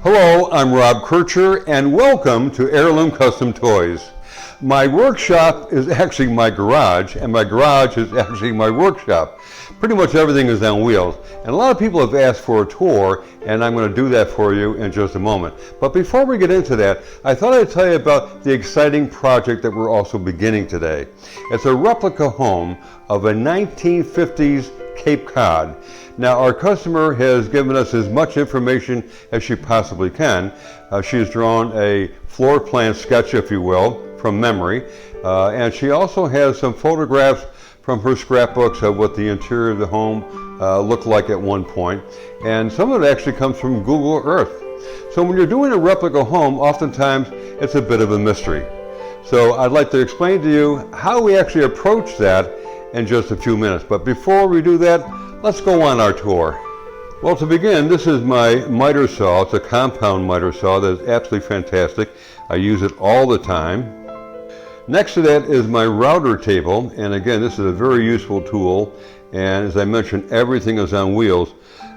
Hello, I'm Rob Kircher, and welcome to Heirloom Custom Toys. My workshop is actually my garage, and my garage is actually my workshop. Pretty much everything is on wheels, and a lot of people have asked for a tour, and I'm going to do that for you in just a moment. But before we get into that, I thought I'd tell you about the exciting project that we're also beginning today. It's a replica home of a 1950s Cape Cod. Now, our customer has given us as much information as she possibly can. She has drawn a floor plan sketch, if you will, from memory, and she also has some photographs from her scrapbooks of what the interior of the home looked like at one point, and some of it actually comes from Google Earth. So when you're doing a replica home, oftentimes it's a bit of a mystery. So I'd like to explain to you how we actually approach that in just a few minutes. But before we do that, let's go on our tour. Well, to begin, this is my miter saw. It's a compound miter saw that is absolutely fantastic. I use it all the time. Next to that is my router table, and again, this is a very useful tool, and as I mentioned, everything is on wheels.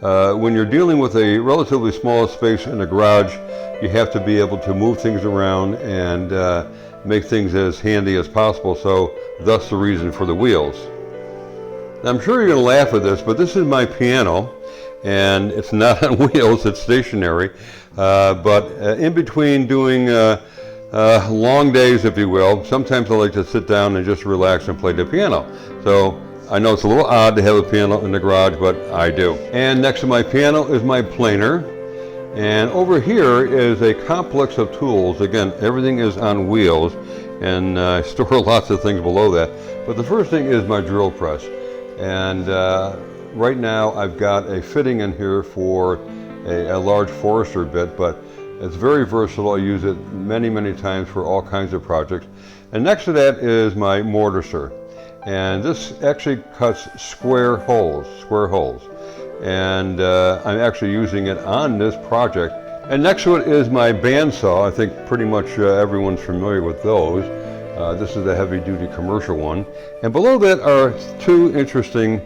When you're dealing with a relatively small space in a garage, you have to be able to move things around and make things as handy as possible, so thus the reason for the wheels. Now, I'm sure you're going to laugh at this, but this is my piano, and it's not on wheels, it's stationary, but in between doing long days, if you will, sometimes I like to sit down and just relax and play the piano. So I know it's a little odd to have a piano in the garage, but I do. And next to my piano is my planer. And over here is a complex of tools. Again, everything is on wheels, and I store lots of things below that. But the first thing is my drill press. And right now I've got a fitting in here for a large Forester bit, but it's very versatile. I use it many, many times for all kinds of projects. And next to that is my mortiser. And this actually cuts square holes. And I'm actually using it on this project. And next to it is my bandsaw. I think pretty much everyone's familiar with those. This is a heavy duty commercial one. And below that are two interesting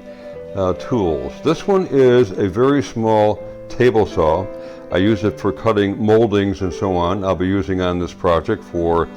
tools. This one is a very small table saw. I use it for cutting moldings and so on. I'll be using on this project for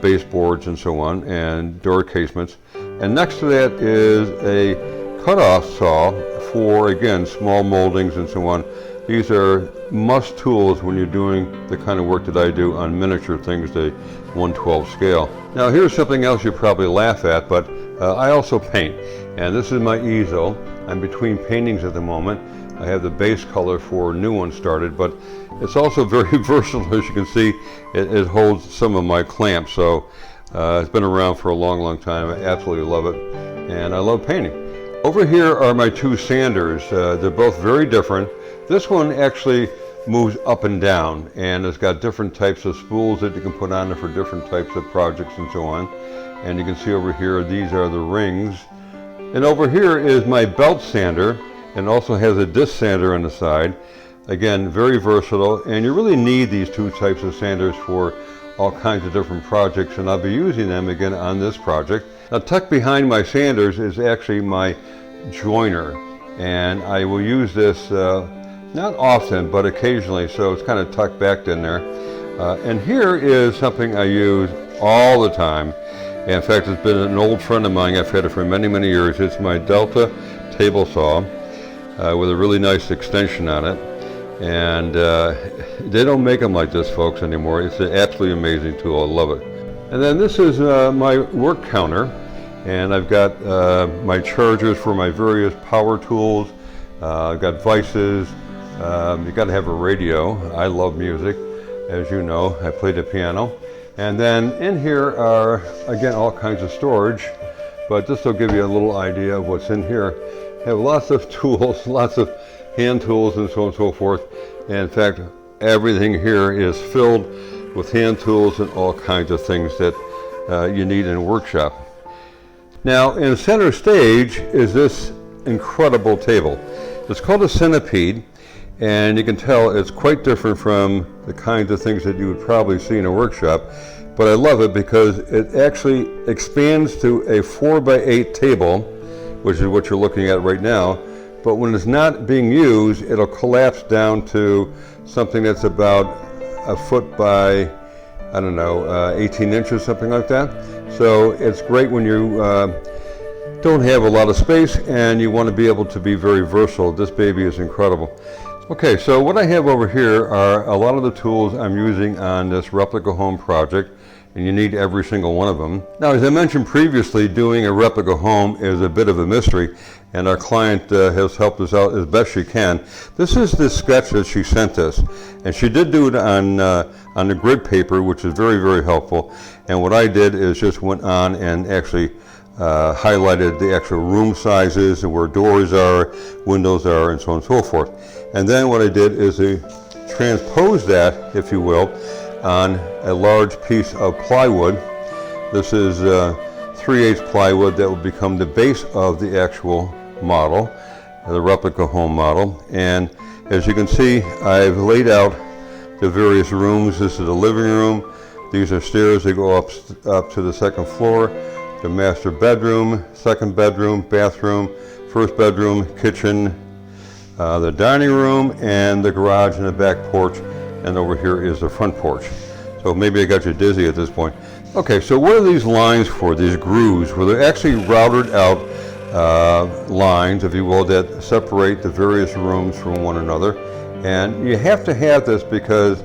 baseboards and so on, and door casements. And next to that is a cutoff saw for, again, small moldings and so on. These are must tools when you're doing the kind of work that I do on miniature things, the 1/12 scale. Now here's something else you probably laugh at, but I also paint. And this is my easel. I'm between paintings at the moment. I have the base color for new ones started, but it's also very versatile. As you can see, it holds some of my clamps, so it's been around for a long, long time. I absolutely love it, and I love painting. Over here are my two sanders. They're both very different. This one actually moves up and down, and it's got different types of spools that you can put on it for different types of projects and so on. And you can see over here, these are the rings. And over here is my belt sander, and also has a disc sander on the side. Again, very versatile, and you really need these two types of sanders for all kinds of different projects, and I'll be using them again on this project. Now, tucked behind my sanders is actually my joiner, and I will use this not often, but occasionally, so it's kind of tucked back in there. And here is something I use all the time. In fact, it's been an old friend of mine. I've had it for many, many years. It's my Delta table saw with a really nice extension on it. And they don't make them like this, folks, anymore. It's an absolutely amazing tool. I love it. And then this is my work counter. And I've got my chargers for my various power tools. I've got vices. You've got to have a radio. I love music. As you know, I play the piano. And then in here are, again, all kinds of storage. But this will give you a little idea of what's in here. I have lots of tools, lots of hand tools and so on and so forth. And in fact, everything here is filled with hand tools and all kinds of things that you need in a workshop. Now, in center stage is this incredible table. It's called a centipede, and you can tell it's quite different from the kinds of things that you would probably see in a workshop. But I love it because it actually expands to a 4x8 table, which is what you're looking at right now, but when it's not being used, it'll collapse down to something that's about a foot by, I don't know, 18 inches, something like that. So it's great when you don't have a lot of space and you want to be able to be very versatile. This baby is incredible. Okay, so what I have over here are a lot of the tools I'm using on this replica home project, and you need every single one of them. Now, as I mentioned previously, doing a replica home is a bit of a mystery, and our client has helped us out as best she can. This is the sketch that she sent us, and she did do it on the grid paper, which is very, very helpful. And what I did is just went on and actually highlighted the actual room sizes and where doors are, windows are, and so on and so forth. And then what I did is I transposed that, if you will, on a large piece of plywood. This is 3/8 plywood that will become the base of the actual model, the replica home model. And as you can see, I've laid out the various rooms. This is the living room. These are stairs that go up to the second floor. The master bedroom, second bedroom, bathroom, first bedroom, kitchen, the dining room, and the garage and the back porch, and over here is the front porch. So maybe I got you dizzy at this point. Okay, so what are these lines for, these grooves? Well, they're actually routed out lines, if you will, that separate the various rooms from one another. And you have to have this because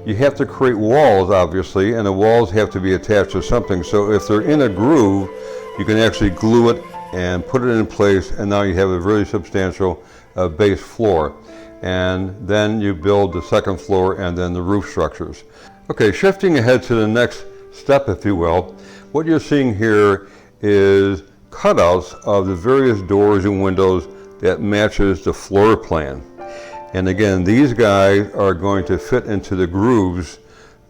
you have to create walls, obviously, and the walls have to be attached to something. So if they're in a groove, you can actually glue it and put it in place, and now you have a really substantial base floor. And then you build the second floor and then the roof structures. Okay, shifting ahead to the next step, if you will, what you're seeing here is cutouts of the various doors and windows that matches the floor plan. And again, these guys are going to fit into the grooves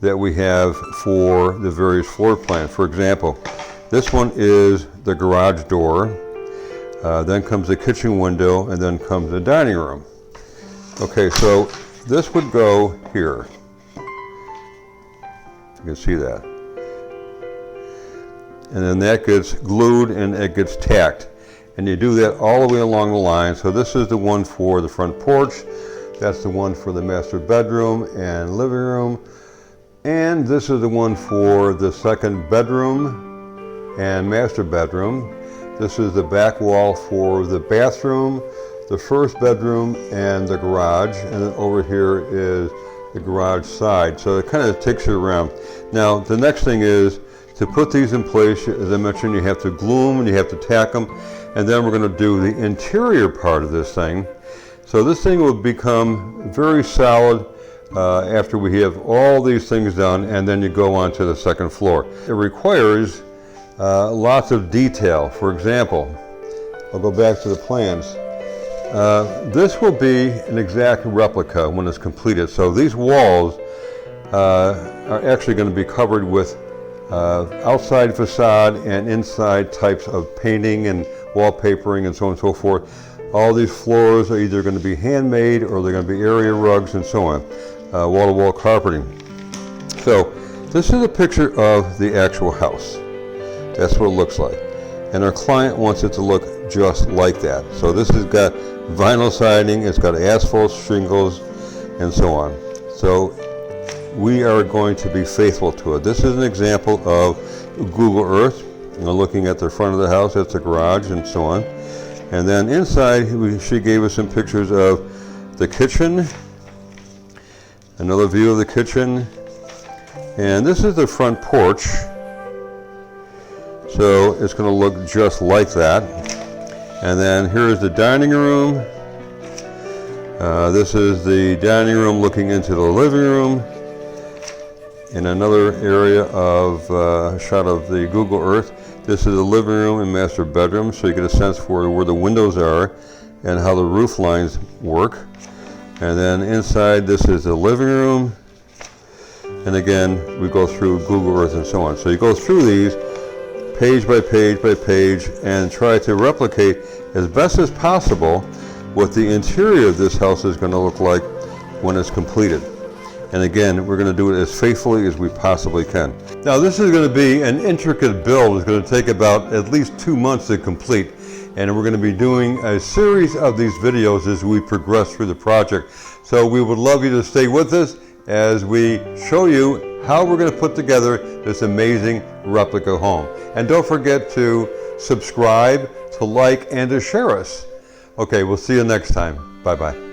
that we have for the various floor plans. For example, this one is the garage door, then comes the kitchen window, and then comes the dining room. Okay, so this would go here. You can see that. And then that gets glued and it gets tacked. And you do that all the way along the line. So this is the one for the front porch. That's the one for the master bedroom and living room. And this is the one for the second bedroom and master bedroom. This is the back wall for the bathroom, the first bedroom, and the garage. And then over here is the garage side. So it kind of takes you around. Now, the next thing is to put these in place. As I mentioned, you have to glue them and you have to tack them. And then we're going to do the interior part of this thing. So this thing will become very solid after we have all these things done, and then you go on to the second floor. It requires lots of detail. For example, I'll go back to the plans. This will be an exact replica when it's completed. So these walls are actually going to be covered with outside facade and inside types of painting and wallpapering and so on and so forth. All these floors are either going to be handmade or they're going to be area rugs and so on, wall-to-wall carpeting. So this is a picture of the actual house. That's what it looks like. And our client wants it to look just like that. So this has got vinyl siding, it's got asphalt shingles, and so on. So we are going to be faithful to it. This is an example of Google Earth. Looking at the front of the house, that's the garage and so on. And then inside, she gave us some pictures of the kitchen, another view of the kitchen, and this is the front porch. So it's going to look just like that. And then here's the dining room. This is the dining room looking into the living room. In another area of shot of the Google Earth, this is the living room and master bedroom, so you get a sense for where the windows are and how the roof lines work. And then inside, this is the living room. And again, we go through Google Earth and so on. So you go through these page by page by page and try to replicate as best as possible what the interior of this house is going to look like when it's completed. And again, we're going to do it as faithfully as we possibly can. Now, this is going to be an intricate build. It's going to take about at least 2 months to complete. and we're going to be doing a series of these videos as we progress through the project. So we would love you to stay with us as we show you how we're going to put together this amazing replica home. And don't forget to subscribe, to like, and to share us. Okay, we'll see you next time. Bye-bye.